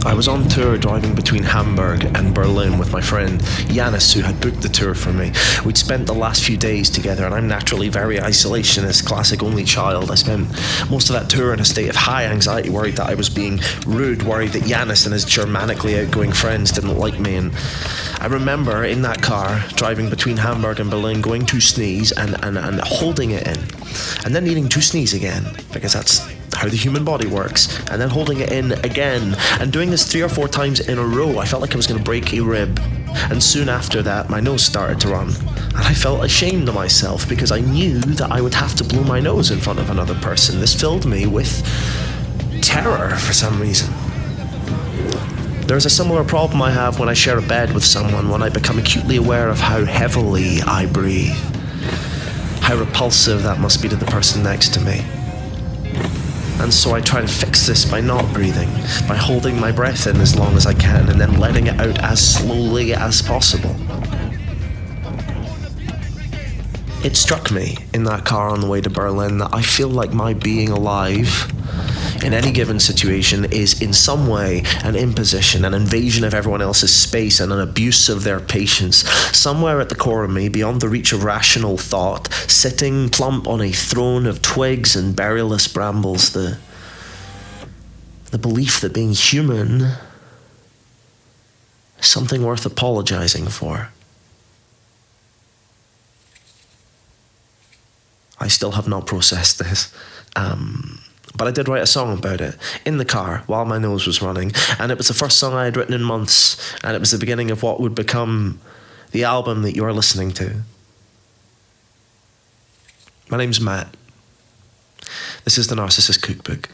I was on tour driving between Hamburg and Berlin with my friend Janis, who had booked the tour for me. We'd spent the last few days together, and I'm naturally very isolationist, classic only child. I spent most of that tour in a state of high anxiety, worried that I was being rude, worried that Janis and his Germanically outgoing friends didn't like me. And I remember in that car, driving between Hamburg and Berlin, going to sneeze and holding it in, and then needing to sneeze again, because that's how the human body works, and then holding it in again, and doing this 3 or 4 times in a row. I felt like I was going to break a rib, and soon after that my nose started to run, and I felt ashamed of myself because I knew that I would have to blow my nose in front of another person. This filled me with terror for some reason. There's a similar problem I have when I share a bed with someone, when I become acutely aware of how heavily I breathe, how repulsive that must be to the person next to me. And so I try to fix this by not breathing, by holding my breath in as long as I can and then letting it out as slowly as possible. It struck me in that car on the way to Berlin that I feel like my being alive in any given situation is in some way an imposition, an invasion of everyone else's space, and an abuse of their patience. Somewhere at the core of me, beyond the reach of rational thought, sitting plump on a throne of twigs and berryless brambles, the belief that being human is something worth apologizing for. I still have not processed this. But I did write a song about it in the car while my nose was running, and it was the first song I had written in months, and it was the beginning of what would become the album that you are listening to. My name's Matt. This is the Narcissist Cookbook.